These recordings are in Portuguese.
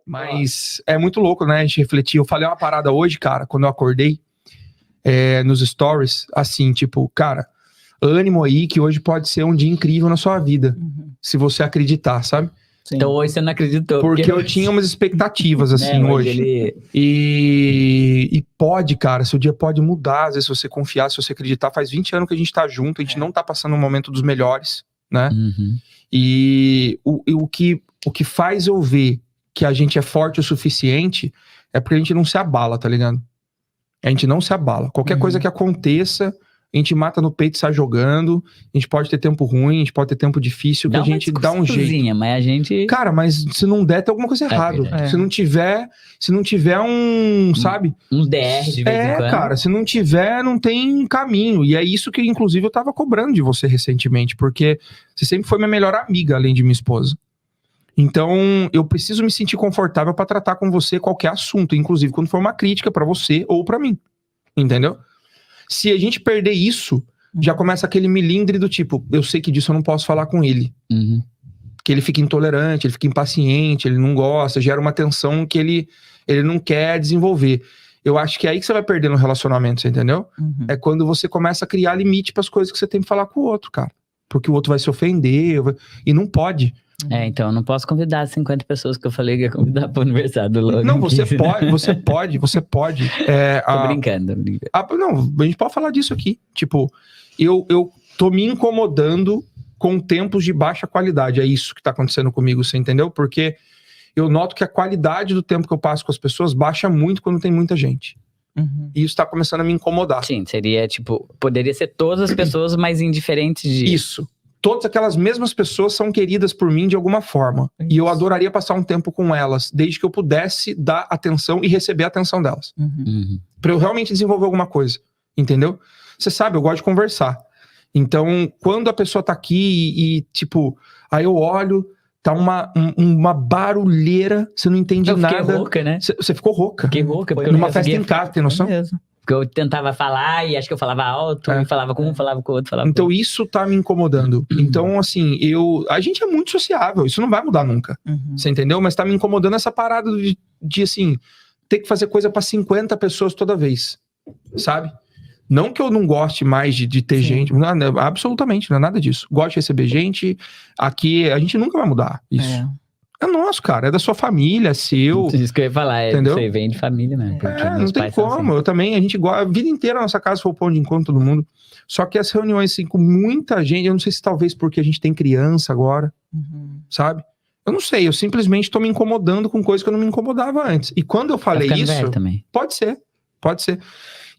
Mas é muito louco, né? A gente refletir. Eu falei uma parada hoje, cara, quando eu acordei nos stories, assim, tipo, cara, ânimo aí que hoje pode ser um dia incrível na sua vida. Se você acreditar, sabe? Sim. Então hoje você não acreditou. Porque eu tinha umas expectativas, assim, hoje. E pode, cara, seu dia pode mudar, às vezes, se você confiar, se você acreditar. Faz 20 anos que a gente tá junto, a gente não tá passando um momento dos melhores, né? E o que faz eu ver que a gente é forte o suficiente é porque a gente não se abala, tá ligado? A gente não se abala. Qualquer coisa que aconteça, a gente mata no peito e sai jogando. A gente pode ter tempo ruim, a gente pode ter tempo difícil, que a gente dá um jeito. Mas a gente... Cara, mas se não der, tem alguma coisa errada. Se não tiver um, sabe? Uns DR de vez em quando. Cara, se não tiver, não tem caminho. E é isso que, inclusive, eu tava cobrando de você recentemente, porque você sempre foi minha melhor amiga, além de minha esposa. Então, eu preciso me sentir confortável pra tratar com você qualquer assunto, inclusive quando for uma crítica pra você ou pra mim. Entendeu? Se a gente perder isso, já começa aquele milindre do tipo, eu sei que disso eu não posso falar com ele. Que ele fica intolerante, ele fica impaciente, ele não gosta, gera uma tensão que ele não quer desenvolver. Eu acho que é aí que você vai perder no relacionamento, você entendeu? É quando você começa a criar limite pras coisas que você tem que falar com o outro, cara. Porque o outro vai se ofender, e não pode. Então eu não posso convidar 50 pessoas que eu falei que ia convidar pro aniversário do Logan. Não, você pode. Tô brincando. Não, a gente pode falar disso aqui. Tipo, eu tô me incomodando com tempos de baixa qualidade. É isso que tá acontecendo comigo, você entendeu? Porque eu noto que a qualidade do tempo que eu passo com as pessoas baixa muito quando tem muita gente. E isso tá começando a me incomodar. Sim, seria tipo, poderia ser todas as pessoas mais indiferentes de... Isso. Todas aquelas mesmas pessoas são queridas por mim de alguma forma. E eu adoraria passar um tempo com elas, desde que eu pudesse dar atenção e receber a atenção delas. Pra eu realmente desenvolver alguma coisa. Entendeu? Você sabe, eu gosto de conversar. Então, quando a pessoa tá aqui e tipo, aí eu olho, tá uma barulheira, você não entende nada. Eu fiquei rouca, né? Você ficou rouca. Fiquei rouca. Foi numa festa em casa, tem noção? Mesmo. Porque eu tentava falar e acho que eu falava alto, e falava com um, falava com o outro, Então isso tá me incomodando. Então, assim, a gente é muito sociável, isso não vai mudar nunca. Você entendeu? Mas tá me incomodando essa parada de assim, ter que fazer coisa pra 50 pessoas toda vez. Sabe? Não que eu não goste mais de ter gente, não, absolutamente, não é nada disso. Gosto de receber gente, aqui a gente nunca vai mudar isso. É nosso, cara, é da sua família, é seu. Isso que eu ia falar, entendeu? Você vem de família, né? Não tem como, assim. Eu também, a gente gosta, a vida inteira a nossa casa foi o ponto de encontro todo mundo. Só que as reuniões, assim, com muita gente, eu não sei se talvez porque a gente tem criança agora, sabe? Eu não sei, eu simplesmente tô me incomodando com coisas que eu não me incomodava antes. E quando eu falei isso, pode ser.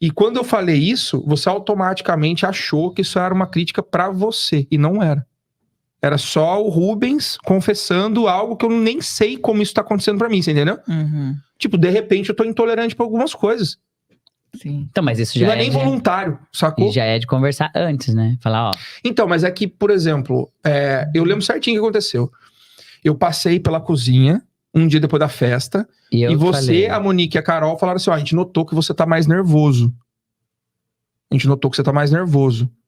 E quando eu falei isso, você automaticamente achou que isso era uma crítica pra você, e não era. Era só o Rubens confessando algo que eu nem sei como isso tá acontecendo pra mim, você entendeu? Tipo, de repente eu tô intolerante pra algumas coisas. Sim. Então, mas isso já não é nem voluntário, sacou? E já é de conversar antes, né? Falar, ó... Então, mas é que, por exemplo, eu lembro certinho o que aconteceu. Eu passei pela cozinha, um dia depois da festa, e você, falei... a Monique e a Carol falaram assim, ó, a gente notou que você tá mais nervoso. O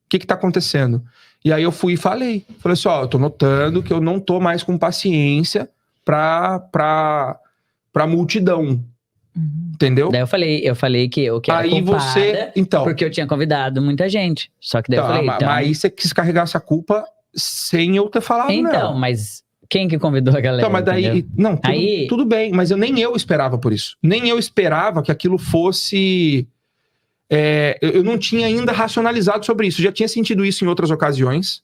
que tá acontecendo? E aí eu fui e falei assim, ó, eu tô notando que eu não tô mais com paciência pra multidão. Entendeu? Daí eu falei que eu era aí culpada, você, então, porque eu tinha convidado muita gente. Só que daí eu falei, mas aí você quis carregar essa culpa sem eu ter falado, então, mas quem que convidou a galera? Então, mas daí, não, tudo bem, mas nem eu esperava por isso. Nem eu esperava que aquilo fosse... eu não tinha ainda racionalizado sobre isso. Já tinha sentido isso em outras ocasiões,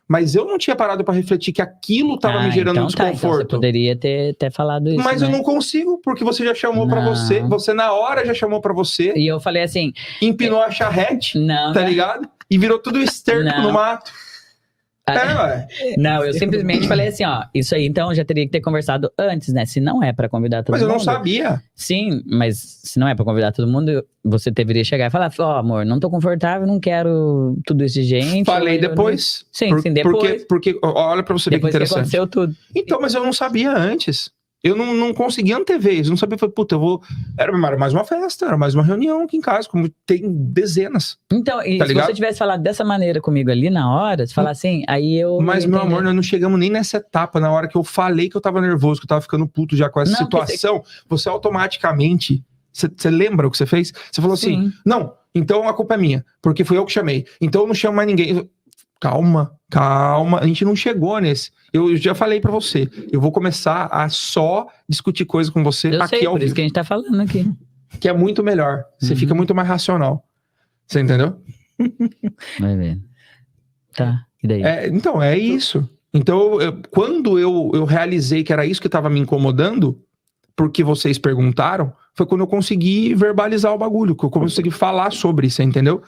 mas eu não tinha parado pra refletir que aquilo tava me gerando desconforto. Então você poderia ter falado isso, mas né? eu não consigo, porque você já chamou pra você. Você na hora já chamou pra você. E eu falei assim... Empinou a charrete, tá ligado? E virou tudo esterco no mato. Não, eu simplesmente falei assim, ó, isso aí então já teria que ter conversado antes, né? Se não é pra convidar todo mundo... Mas eu não sabia. Sim, mas se não é pra convidar todo mundo, você deveria chegar e falar, ó, amor, não tô confortável, não quero tudo isso de gente. Falei depois. Sim, depois. Porque olha pra você ver que interessante. Aconteceu tudo. Então, mas eu não sabia antes. Eu não conseguia antever isso, não sabia, falei, puta, era mais uma festa, era mais uma reunião aqui em casa, como tem dezenas. Então, e Tá se ligado? você tivesse falado dessa maneira comigo ali na hora, se falar assim, aí eu... Mas, ia meu entender. amor, nós não chegamos nem nessa etapa, na hora que eu falei que eu tava nervoso, que eu tava ficando puto já com essa Não, situação, você automaticamente, você lembra o que você fez? Você falou assim, Sim. não, então a culpa é minha, porque fui eu que chamei, então eu não chamo mais ninguém. Calma, a gente não chegou nesse. Eu já falei pra você, eu vou começar a só discutir coisa com você Eu aqui sei, ao por isso vivo, que a gente tá falando aqui. que é muito melhor, você Uhum. fica muito mais racional. Você entendeu? Vai ver. Tá, e daí? Então, é isso. Então, quando eu realizei que era isso que estava me incomodando, porque vocês perguntaram, foi quando eu consegui verbalizar o bagulho, que eu consegui falar sobre isso, entendeu?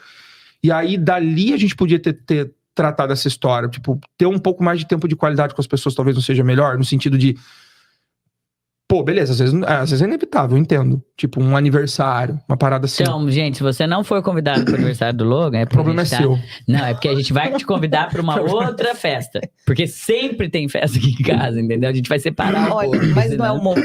E aí, dali, a gente podia ter tratado essa história, tipo, ter um pouco mais de tempo de qualidade com as pessoas talvez não seja melhor, no sentido de, pô, beleza, às vezes é inevitável, eu entendo. Tipo, um aniversário, uma parada assim. Então, gente, se você não for convidado pro aniversário do Logan, é O porque problema é a gente seu. Não, é porque a gente vai te convidar pra uma outra festa. Porque sempre tem festa aqui em casa, entendeu? A gente vai separar um Olha, pouco, mas senão-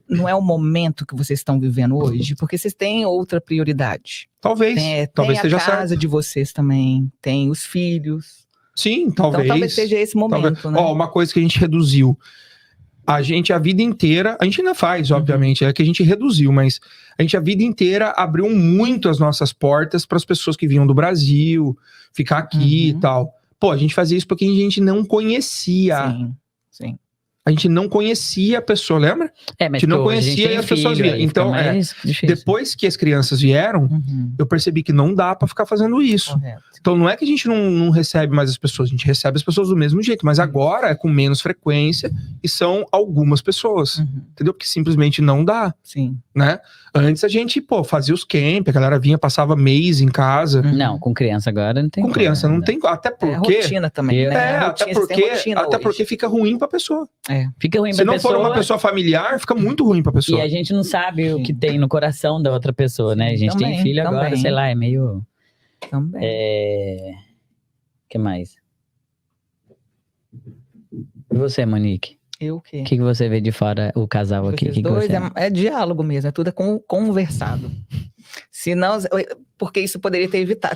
não é o momento que vocês estão vivendo hoje, porque vocês têm outra prioridade. Talvez Tem seja a certo. casa de vocês também, tem os filhos. Sim, talvez. Então talvez seja esse momento, Talvez. né? Ó, uma coisa que a gente reduziu. A gente, a vida inteira, a gente ainda faz, obviamente, é que a gente reduziu, mas a gente a vida inteira abriu muito as nossas portas para as pessoas que vinham do Brasil, ficar aqui e tal. Pô, a gente fazia isso porque a gente não conhecia. Sim. A gente não conhecia a pessoa, lembra? É, mas que não porque hoje a gente conhecia tem e as pessoas filho, vinham. aí fica Então, mais difícil. Depois que as crianças vieram, eu percebi que não dá para ficar fazendo isso. Correto. Então não é que a gente não recebe mais as pessoas, a gente recebe as pessoas do mesmo jeito, mas agora é com menos frequência e são algumas pessoas, entendeu? Porque simplesmente não dá, Sim. né? Antes a gente, pô, fazia os camp, a galera vinha, passava mês em casa. Não, com criança agora não tem Com criança como, não né? tem, até É porque... rotina também, né? É, Rotina, até vocês têm rotina até hoje. porque fica ruim pra pessoa. Fica ruim Se pra não pessoa, for uma pessoa familiar, fica muito ruim pra e pessoa. a gente não sabe o que tem no coração da outra pessoa, né? A gente tem Também, filho agora, também. sei lá, é meio... Também. O que mais? E você, Monique? Eu o quê? O que você vê de fora, o casal aqui? Vocês Que dois você... é diálogo mesmo, é tudo conversado. Senão, porque isso poderia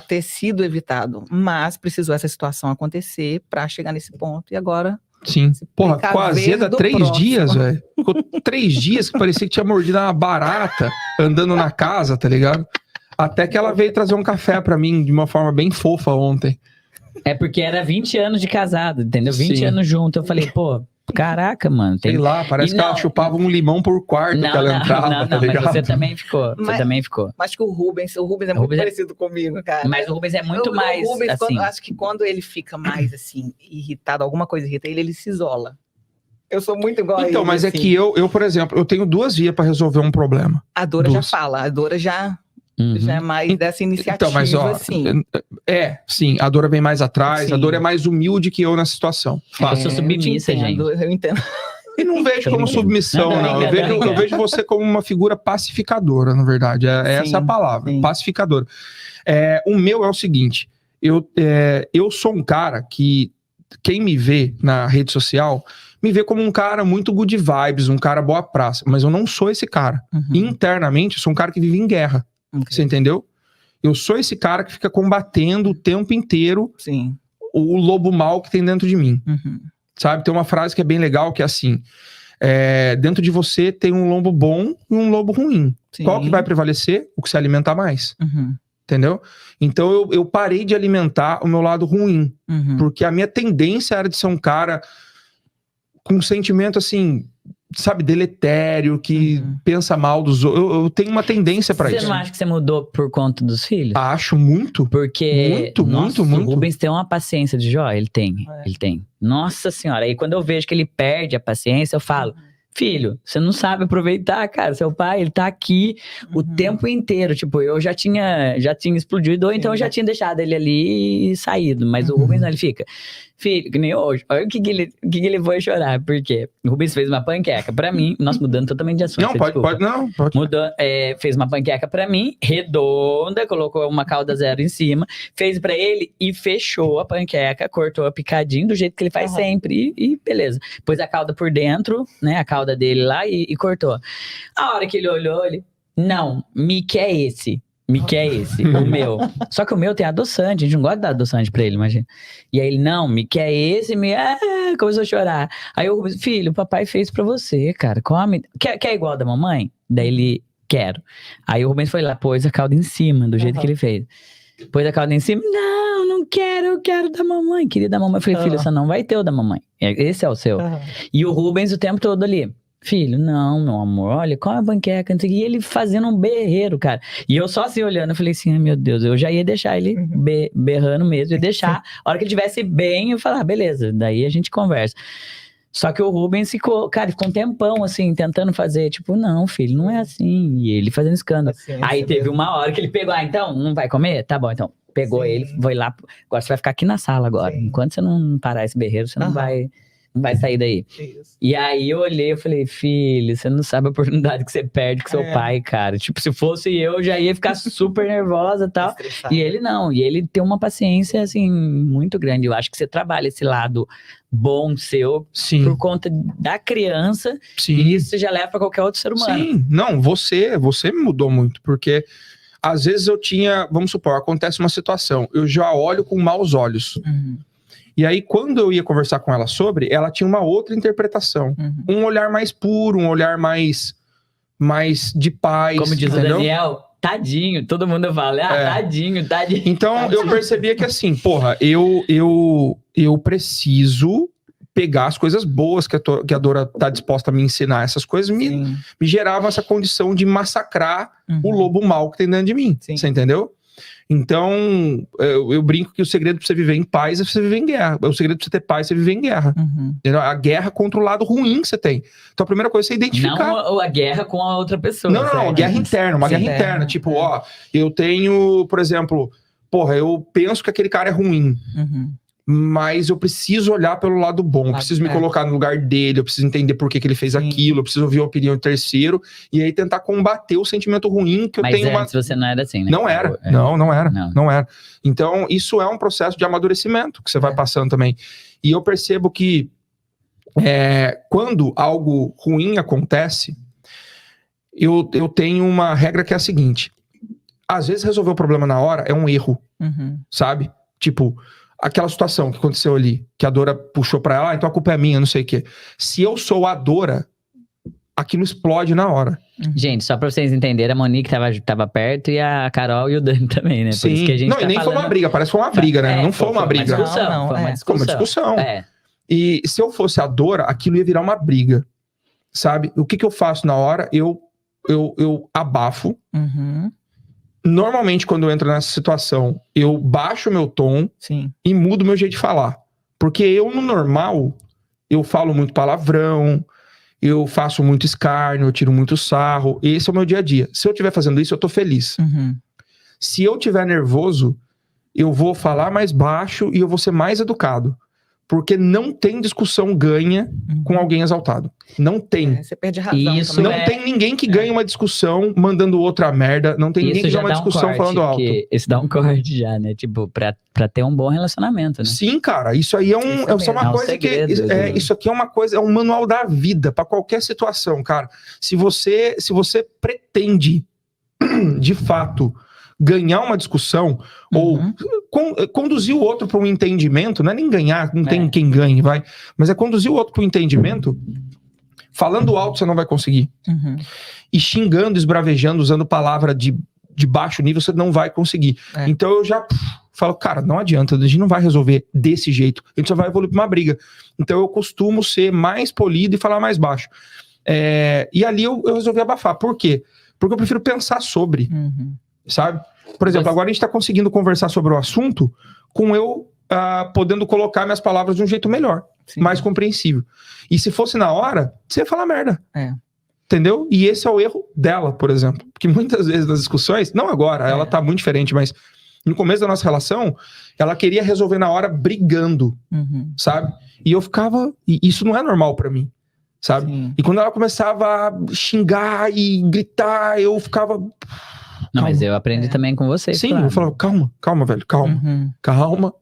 ter sido evitado, mas precisou essa situação acontecer para chegar nesse ponto e agora Sim. Porra, com a precaver Azeda do 3 próximo. dias, velho. Ficou 3 dias que parecia que tinha mordido uma barata andando na casa, tá ligado? Até que ela veio trazer um café pra mim de uma forma bem fofa ontem. É porque era 20 anos de casado, entendeu? 20 Sim. anos junto. Eu falei, pô, caraca, mano. Sei lá, parece E que ela não- chupava um limão por quarto que ela entrava, não, tá mas ligado? você também ficou. Mas- Você também ficou. Mas que o Rubens é O muito Rubens é- parecido comigo, cara. Mas o Rubens é muito O mais, Rubens, assim... acho que quando ele fica mais, assim, irritado, alguma coisa irrita ele se isola. Eu sou muito igual a ele. Então, mas é assim. que eu, por exemplo, eu tenho 2 vias pra resolver um problema. A Dora já duas. fala, a Dora já Uhum. é mais dessa iniciativa, Então, mas ó, assim. sim, a Dora vem mais atrás, a Sim. Dora é mais humilde que eu nessa situação. Eu sou submissa, eu te entendo, gente. Eu entendo. E não vejo como submissão, Não, não. Eu vejo você como uma figura pacificadora, na verdade. Essa é a palavra, sim. pacificadora. O meu é o seguinte, eu sou um cara que, quem me vê na rede social, me vê como um cara muito good vibes, um cara boa praça, mas eu não sou esse cara. Internamente, eu sou um cara que vive em guerra, você entendeu? Eu sou esse cara que fica combatendo o tempo inteiro Sim. o lobo mau que tem dentro de mim. Uhum. Sabe, tem uma frase que é bem legal, que é assim, dentro de você tem um lobo bom e um lobo ruim. Sim. Qual que vai prevalecer? O que se alimentar mais, Uhum. entendeu? Então eu parei de alimentar o meu lado ruim, Uhum. porque a minha tendência era de ser um cara com um sentimento assim, sabe, deletério, que pensa mal dos outros. Eu tenho uma tendência pra Você isso. não acha que você mudou por conta dos filhos? Acho muito. Porque Muito. o Rubens tem uma paciência de Jó, ele tem. Nossa senhora, aí quando eu vejo que ele perde a paciência, eu falo, filho, você não sabe aproveitar, cara, seu pai, ele tá aqui o tempo inteiro, tipo, eu já tinha explodido, ou então eu já tinha deixado ele ali e saído, mas o Rubens não, ele fica, Filho, que nem hoje. Olha o que ele foi chorar. Por quê? O Rubens fez uma panqueca pra mim. Nossa, mudando totalmente de assunto. Não, pode. Mudou, fez uma panqueca pra mim, redonda, colocou uma calda zero em cima, fez pra ele e fechou a panqueca, cortou a picadinho do jeito que ele faz sempre. E beleza. Pôs a calda por dentro, né? A calda dele lá e cortou. A hora que ele olhou, ele... Não, Mickey é esse. Mickey é esse, o meu. Só que o meu tem adoçante, a gente não gosta de dar adoçante pra ele, imagina. E aí ele, não, Mickey é esse, começou a chorar. Aí eu, filho, o papai fez pra você, cara, come. Quer igual da mamãe? Daí ele, quero. Aí o Rubens foi lá, pôs a calda em cima, do jeito que ele fez. Pôs a calda em cima, não quero, eu quero da mamãe. Queria da mamãe. Eu falei, filho, você não vai ter o da mamãe. Esse é o seu. E o Rubens o tempo todo ali. Filho, não, meu amor, olha, come a panqueca, não sei o que. E ele fazendo um berreiro, cara. E eu só assim olhando, eu falei assim, ai meu Deus, eu já ia deixar ele berrando mesmo, ia deixar. A hora que ele estivesse bem, eu falar, beleza, daí a gente conversa. Só que o Rubens ficou um tempão, assim, tentando fazer, tipo, não, filho, não é assim. E ele fazendo escândalo. Aí teve uma hora que ele pegou, então, não vai comer? Tá bom, então. Pegou ele, foi lá, agora você vai ficar aqui na sala agora. Enquanto você não parar esse berreiro, você não vai sair daí. Isso. E aí eu olhei e falei, filho, você não sabe a oportunidade que você perde com seu pai, cara. Tipo, se fosse eu, já ia ficar super nervosa e tal. Estressado. E ele não. E ele tem uma paciência, assim, muito grande. Eu acho que você trabalha esse lado bom seu por conta da criança. Sim. E isso você já leva pra qualquer outro ser humano. Sim. Não, você me mudou muito. Porque às vezes eu tinha, vamos supor, acontece uma situação. Eu já olho com maus olhos. E aí, quando eu ia conversar com ela sobre, ela tinha uma outra interpretação. Um olhar mais puro, um olhar mais de paz. Como diz o Daniel, tadinho. Todo mundo fala, tadinho. Então, eu percebia que assim, porra, eu preciso pegar as coisas boas que a Dora tá disposta a me ensinar. Essas coisas me geravam essa condição de massacrar o lobo mau que tem dentro de mim. Você entendeu? Então, eu brinco que o segredo pra você viver em paz é você viver em guerra. O segredo pra você ter paz é você viver em guerra. A guerra contra o lado ruim que você tem. Então, a primeira coisa é você identificar. Não a guerra com a outra pessoa. Não, a guerra interna. Uma guerra interna. Tipo, eu tenho, por exemplo, eu penso que aquele cara é ruim. Mas eu preciso olhar pelo lado bom, eu preciso me colocar no lugar dele, eu preciso entender por que ele fez aquilo, eu preciso ouvir a opinião do terceiro, e aí tentar combater o sentimento ruim que eu tenho. Mas antes você não era assim, né? Não era, não era. Então, isso é um processo de amadurecimento que você vai passando também. E eu percebo que quando algo ruim acontece, eu tenho uma regra que é a seguinte: às vezes resolver o problema na hora é um erro, sabe? Tipo, aquela situação que aconteceu ali, que a Dora puxou pra ela, então a culpa é minha, não sei o quê. Se eu sou a Dora, aquilo explode na hora. Gente, só pra vocês entenderem, a Monique tava perto e a Carol e o Dani também, né? Por isso que a gente e nem foi uma briga, parece que foi uma briga, né? Não foi uma briga. Foi uma discussão. E se eu fosse a Dora, aquilo ia virar uma briga, sabe? O que eu faço na hora? Eu abafo. Normalmente, quando eu entro nessa situação, eu baixo o meu tom e mudo o meu jeito de falar. Porque eu, no normal, eu falo muito palavrão, eu faço muito escárnio, eu tiro muito sarro. Esse é o meu dia a dia. Se eu estiver fazendo isso, eu tô feliz. Se eu estiver nervoso, eu vou falar mais baixo e eu vou ser mais educado. Porque não tem discussão ganha com alguém exaltado. Não tem. Você perde a razão. Não tem ninguém que ganhe uma discussão mandando outra merda. Não tem ninguém que ganhe uma discussão falando alto. Isso dá um corte já, né? Tipo, pra ter um bom relacionamento, né? Sim, cara. Isso aí é só uma coisa segredo, isso aqui é uma coisa, é um manual da vida pra qualquer situação, cara. Se você pretende, de fato, ganhar uma discussão ou conduzir o outro para um entendimento, não é nem ganhar, não tem quem ganhe, mas é conduzir o outro para um entendimento. Falando alto você não vai conseguir. E xingando, esbravejando, usando palavra de baixo nível, você não vai conseguir. Então eu já falo, cara, não adianta, a gente não vai resolver desse jeito, a gente só vai evoluir para uma briga. Então eu costumo ser mais polido e falar mais baixo. E ali eu resolvi abafar. Por quê? Porque eu prefiro pensar sobre. Sabe? Por exemplo, agora a gente tá conseguindo conversar sobre o assunto com eu podendo colocar minhas palavras de um jeito melhor, mais compreensível. E se fosse na hora, você ia falar merda. Entendeu? E esse é o erro dela, por exemplo. Porque muitas vezes nas discussões, não agora, ela tá muito diferente, mas No começo da nossa relação, ela queria resolver na hora brigando, sabe? E eu ficava... E isso não é normal pra mim, sabe? Sim. E quando ela começava a xingar e gritar, eu ficava... Não, mas calma. eu aprendi também com você. Sim, claro. eu falava, calma, velho, calma. Calma.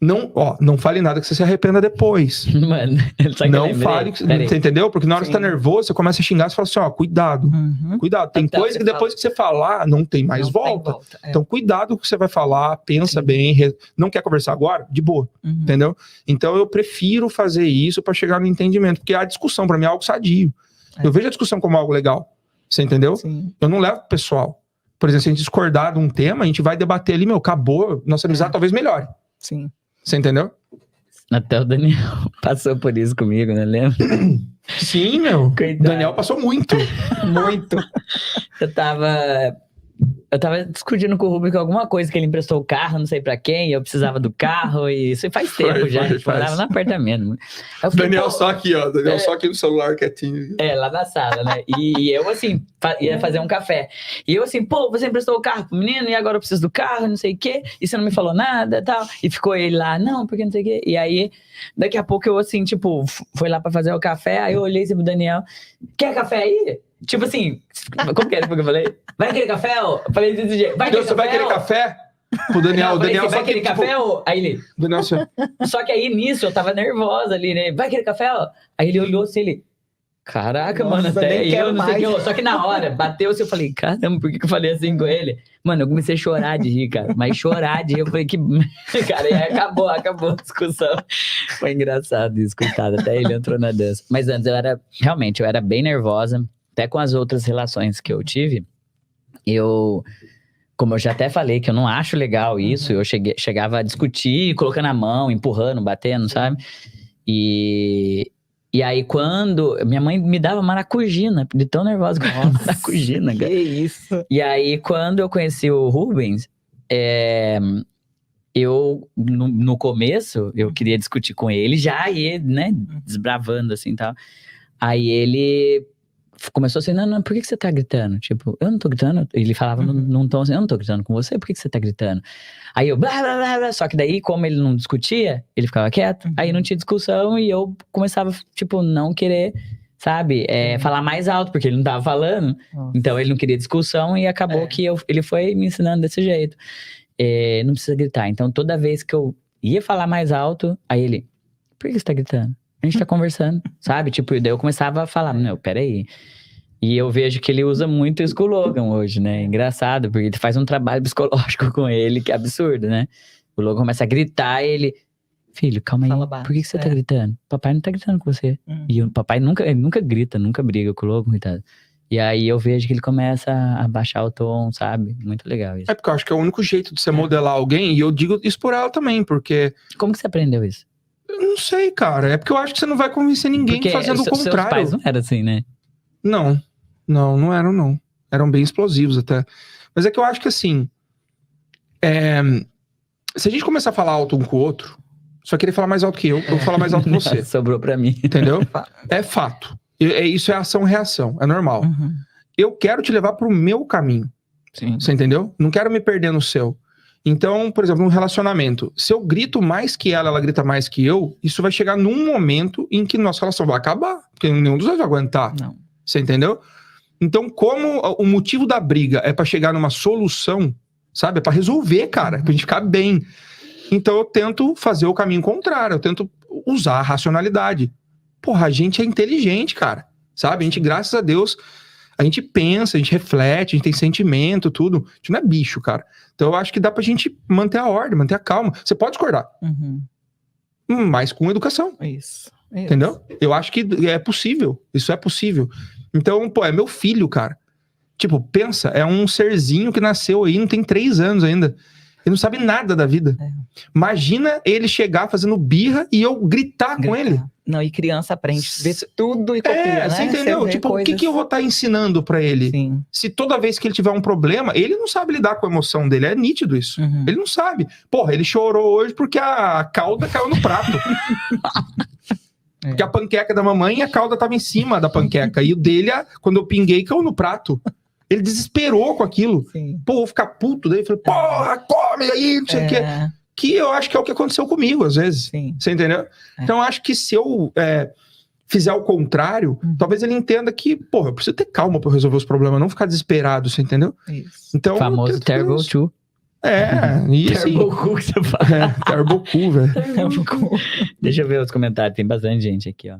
Não fale nada que você se arrependa depois. Mano, só que Não eu lembrei. fale, Peraí. você entendeu? Porque na hora que você tá nervoso, você começa a xingar, você fala assim, ó, cuidado. Cuidado, tem Então, coisa que depois que você falar, não tem mais volta. Então, cuidado com o que você vai falar, pensa bem, não quer conversar agora? De boa, entendeu? Então, eu prefiro fazer isso pra chegar no entendimento, porque a discussão pra mim é algo sadio. Eu vejo a discussão como algo legal, você entendeu? Sim. Eu não levo pro pessoal. Por exemplo, se a gente discordar de um tema, a gente vai debater ali, acabou, nossa amizade talvez melhore. Sim. Você entendeu? Até o Daniel passou por isso comigo, né? Lembra? Sim, meu. Coitado. Daniel passou muito. Muito. Eu tava discutindo com o Rubens alguma coisa que ele emprestou o carro, não sei pra quem, e eu precisava do carro, e isso faz tempo já. A gente morava no apartamento. Aí eu fiquei, Daniel só aqui, ó. Daniel só aqui no celular, quietinho. lá na sala, né? E eu, assim, ia fazer um café. E eu, assim, pô, você emprestou o carro pro menino, e agora eu preciso do carro, não sei o quê, e você não me falou nada e tal. E ficou ele lá, não, porque não sei o quê. E aí, daqui a pouco eu, assim, tipo, fui lá pra fazer o café, aí eu olhei assim pro Daniel, quer café aí? Tipo assim, como que era que eu falei? Vai querer café? Ó? Eu falei desse jeito. Você vai querer café? Pro Daniel. Não, O Daniel vai só querer que, café? Ó? Aí ele... Daniel, Só que aí nisso eu tava nervosa ali, né? Vai querer café? Ó? Aí ele olhou assim, ele... Caraca, Nossa, mano, até nem eu quero não sei o que. mais. Só que na hora, bateu assim, eu falei, caramba, por que eu falei assim com ele? Mano, eu comecei a chorar de rir, cara. Mas chorar de rir, eu falei que... Cara, e aí acabou a discussão. Foi engraçado isso, coitado. Até ele entrou na dança. Mas antes realmente, eu era bem nervosa. Até com as outras relações que eu tive, como eu já até falei, que eu não acho legal isso, eu chegava a discutir, colocando a mão, empurrando, batendo, sabe? E aí quando... Minha mãe me dava maracujina, de tão nervosa que eu era maracujina, cara. Que isso. E aí, quando eu conheci o Rubens, eu, no começo, eu queria discutir com ele, já ia, né, desbravando, assim, e tal. Aí ele... começou assim, não, por que você tá gritando? Tipo, eu não tô gritando. Ele falava num tom assim, eu não tô gritando com você, por que você tá gritando? Aí eu, blá, blá, blá, blá. Só que daí, como ele não discutia, ele ficava quieto. Aí não tinha discussão e eu começava, tipo, não querer, sabe, falar mais alto, porque ele não tava falando. Então ele não queria discussão e acabou que ele foi me ensinando desse jeito. Não precisa gritar. Então toda vez que eu ia falar mais alto, aí ele, por que você tá gritando? A gente tá conversando, sabe? Tipo, daí eu começava a falar, não, peraí. E eu vejo que ele usa muito isso com o Logan hoje, né? Engraçado, porque ele faz um trabalho psicológico com ele, que é absurdo, né? O Logan começa a gritar e ele... Filho, calma aí, por que você tá gritando? Papai não tá gritando com você. E o papai nunca grita, nunca briga com o Logan, coitado. E aí eu vejo que ele começa a baixar o tom, sabe? Muito legal isso. É porque eu acho que é o único jeito de você modelar alguém, e eu digo isso por ela também, porque... Como que você aprendeu isso? Eu não sei, cara. É porque eu acho que você não vai convencer ninguém Porque fazendo o contrário. Seus pais não eram assim, né? Não eram, não. Eram bem explosivos até. Mas é que eu acho que assim... se a gente começar a falar alto um com o outro, só querer falar mais alto que eu vou falar mais alto que você. Sobrou pra mim. Entendeu? É fato. Isso é ação-reação. É normal. Eu quero te levar pro meu caminho. Sim. Você entendeu? Não quero me perder no seu. Então, por exemplo, num relacionamento, se eu grito mais que ela grita mais que eu, isso vai chegar num momento em que nossa relação vai acabar. Porque nenhum dos dois vai aguentar. Não. Você entendeu? Então, como o motivo da briga é pra chegar numa solução, sabe? É pra resolver, cara. Pra gente ficar bem. Então, eu tento fazer o caminho contrário. Eu tento usar a racionalidade. Porra, a gente é inteligente, cara. Sabe? A gente, graças a Deus, a gente pensa, a gente reflete, a gente tem sentimento, tudo. A gente não é bicho, cara. Então, eu acho que dá pra gente manter a ordem, manter a calma. Você pode discordar. Mas com educação. Isso. Entendeu? Eu acho que é possível. Isso é possível. Então, pô, é meu filho, cara. Tipo, pensa, é um serzinho que nasceu aí, não tem 3 anos ainda. Ele não sabe nada da vida. Imagina ele chegar fazendo birra e eu gritar com ele. Não, e criança aprende, vê tudo e copia, né? Você entendeu? Tipo, o que eu vou estar ensinando pra ele? Sim. Se toda vez que ele tiver um problema, ele não sabe lidar com a emoção dele, é nítido isso. Ele não sabe. Porra, ele chorou hoje porque a calda caiu no prato. Porque a panqueca da mamãe, a calda tava em cima da panqueca. E o dele, quando eu pinguei, caiu no prato. Ele desesperou com aquilo. Sim. Pô, vou ficar puto. Daí eu falei, porra, come aí, não sei o quê. Que eu acho que é o que aconteceu comigo, às vezes. Sim. Você entendeu? Então, eu acho que se eu fizer o contrário, talvez ele entenda que, porra, eu preciso ter calma pra resolver os problemas, não ficar desesperado, você entendeu? Isso. Então, O famoso Terrible Two. e assim... Terrible Cool que você fala. Terrible Cool, velho. Deixa eu ver os comentários, tem bastante gente aqui, ó.